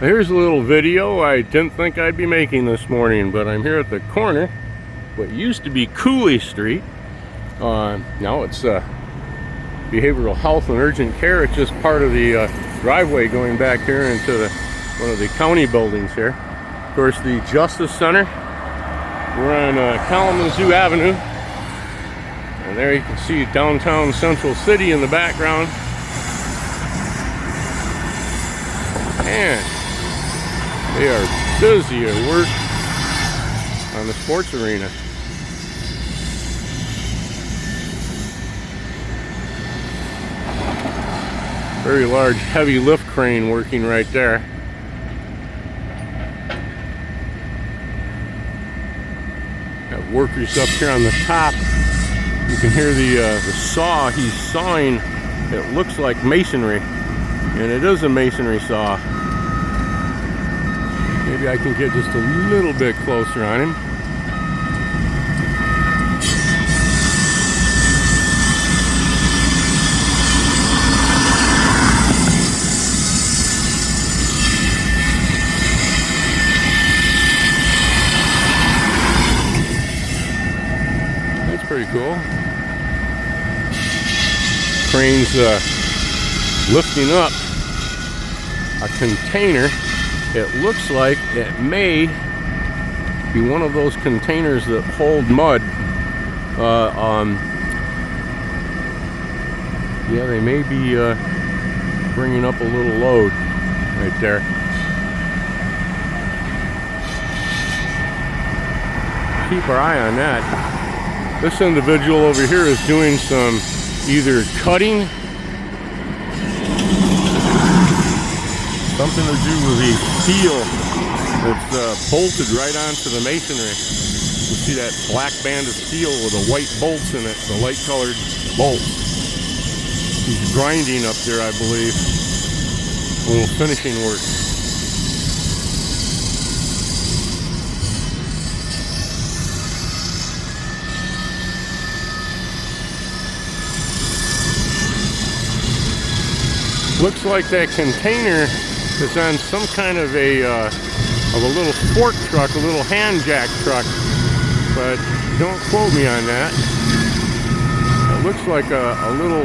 Here's a little video I didn't think I'd be making this morning, but I'm here at the corner what used to be Cooley Street. Now it's behavioral health and urgent care. It's just part of the driveway going back here into one of the county buildings here. Of course, the Justice Center. We're on Kalamazoo Avenue, and there you can see downtown Central City in the background. And they are busy at work on the sports arena. Very large heavy lift crane working right there. Got workers up here on the top. You can hear the saw. He's sawing. It looks like masonry, and it is a masonry saw. Maybe I can get just a little bit closer on him. That's pretty cool. Crane's lifting up a container. It looks like it may be one of those containers that hold mud. Yeah, they may be bringing up a little load right there. Keep our eye on that. This individual over here is doing some either cutting, something to do with the steel that's bolted right onto the masonry. You see that black band of steel with the white bolts in it, the light colored bolts. He's grinding up there, I believe. A little finishing work. Looks like that container is on some kind of a little fork truck, a little hand jack truck, but don't quote me on that. It looks like a little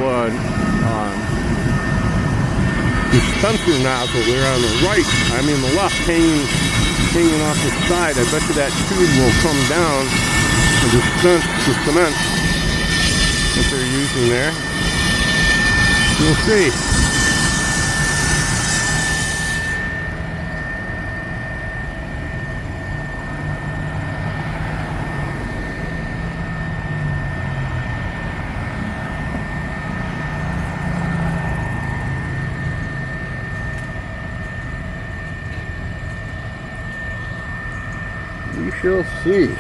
dispenser nozzle there on the right, the left, hanging off the side. I bet you that tube will come down and dispense the cement that they're using there. We'll see. We shall see.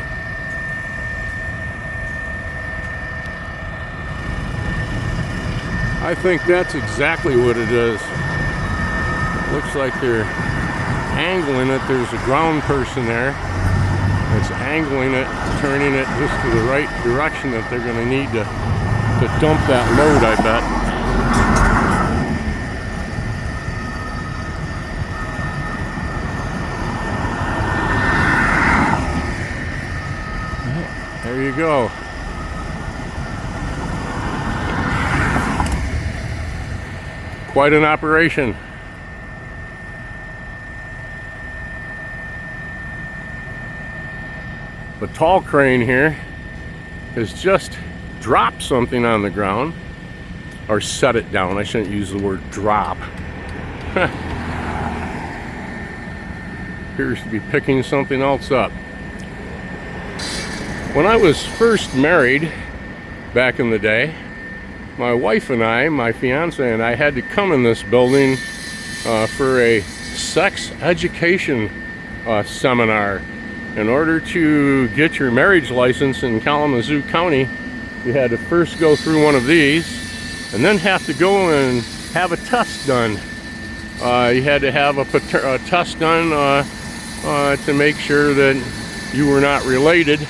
I think that's exactly what it is. Looks like they're angling it. There's a ground person there. It's angling it, turning it just to the right direction that they're going to need to dump that load, I bet. There you go. Quite an operation. The tall crane here has just dropped something on the ground, or set it down. I shouldn't use the word drop. Appears to be picking something else up. When I was first married back in the day, my wife and I, my fiance and I, had to come in this building for a sex education seminar. In order to get your marriage license in Kalamazoo County, you had to first go through one of these and then have to go and have a test done. You had to have a test done to make sure that you were not related.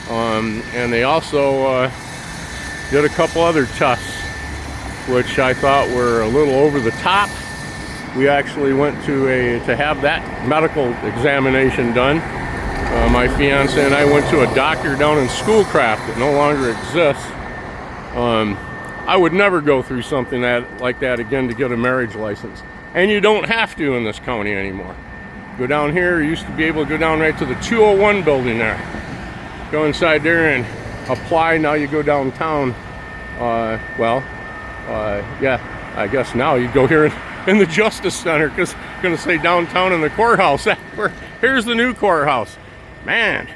And they also did a couple other tests, which I thought were a little over the top. we actually went to have that medical examination done. My fiance and I went to a doctor down in Schoolcraft that no longer exists. I would never go through something like that again to get a marriage license. And you don't have to in this county anymore. Go down here, you used to be able to go down right to the 201 building there. Go inside there and apply. Now you go downtown. Yeah, I guess now you go here in the Justice Center, because I'm going to say downtown in the courthouse. Here's the new courthouse. Man.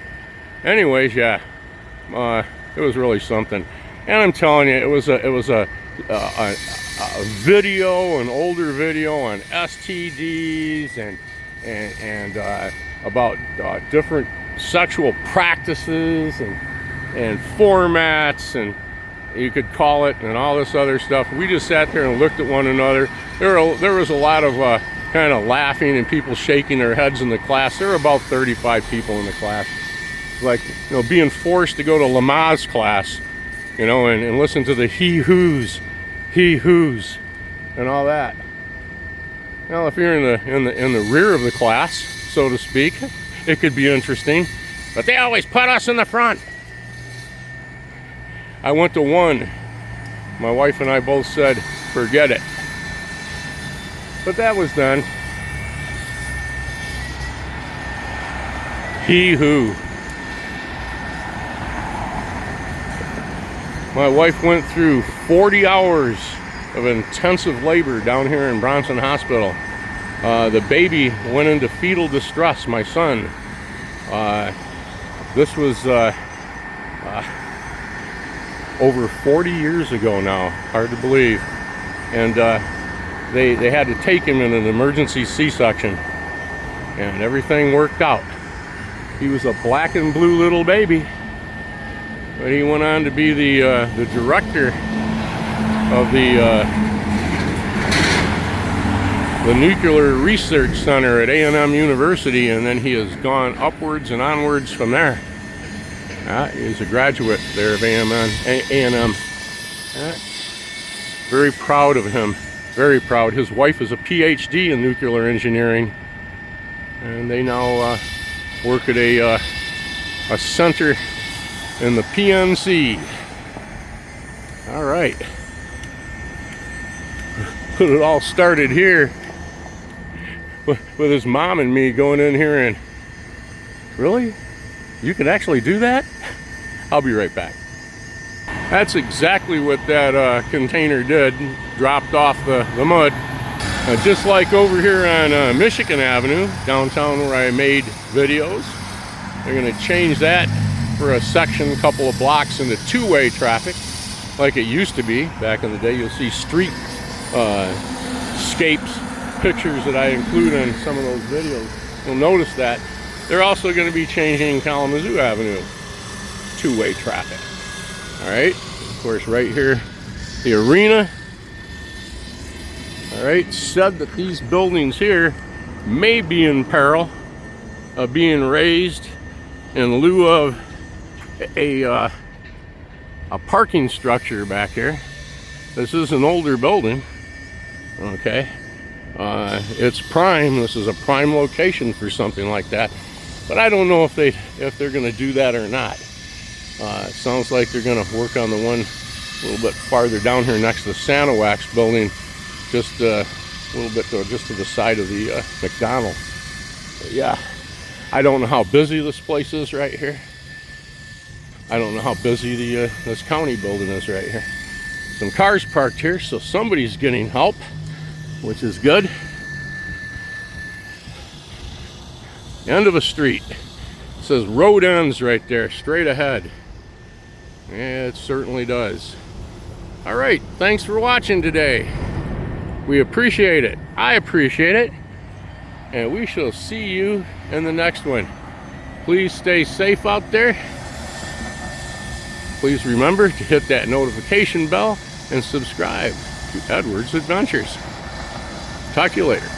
Anyways, yeah, it was really something. And I'm telling you, it was a video, an older video on STDs and about different sexual practices and formats, and you could call it, and all this other stuff. We just sat there and looked at one another. There was a lot of kind of laughing and people shaking their heads in the class. There were about 35 people in the class. Like, you know, being forced to go to Lamaze class, you know, and listen to the he-who's, and all that. Well, if you're in the rear of the class, so to speak, it could be interesting. But they always put us in the front. I went to one. My wife and I both said, forget it. But that was done. He-who. My wife went through 40 hours of intensive labor down here in Bronson Hospital. The baby went into fetal distress, my son. This was over 40 years ago now, hard to believe. And they had to take him in an emergency C-section. And everything worked out. He was a black and blue little baby. But he went on to be the director of the Nuclear Research Center at A&M University, and then he has gone upwards and onwards from there. He's a graduate there of A&M. Very proud of him. Very proud. His wife is a PhD in nuclear engineering, and they now work at a center in the PNC. All right. But it all started here with his mom and me going in here and, really? You can actually do that? I'll be right back. That's exactly what that container did. Dropped off the mud. Just like over here on Michigan Avenue, downtown where I made videos. They're going to change that for a section, a couple of blocks into two-way traffic, like it used to be back in the day. You'll see street scapes, pictures that I include in some of those videos. You'll notice that. They're also going to be changing Kalamazoo Avenue, two-way traffic. All right, of course, right here, the arena. All right, said that these buildings here may be in peril of being raised in lieu of a parking structure back here. This is an older building. Okay, it's prime. This is a prime location for something like that. But I don't know if they're going to do that or not. It sounds like they're going to work on the one a little bit farther down here next to the Sanowax building, just a little bit just to the side of the McDonald's. But yeah, I don't know how busy this place is right here. I don't know how busy this county building is right here. Some cars parked here, so somebody's getting help, which is good. End of a street. It says road ends right there, straight ahead. Yeah, it certainly does. All right, thanks for watching today. We appreciate it. I appreciate it. And we shall see you in the next one. Please stay safe out there. Please remember to hit that notification bell and subscribe to Edward's Adventures. Talk to you later.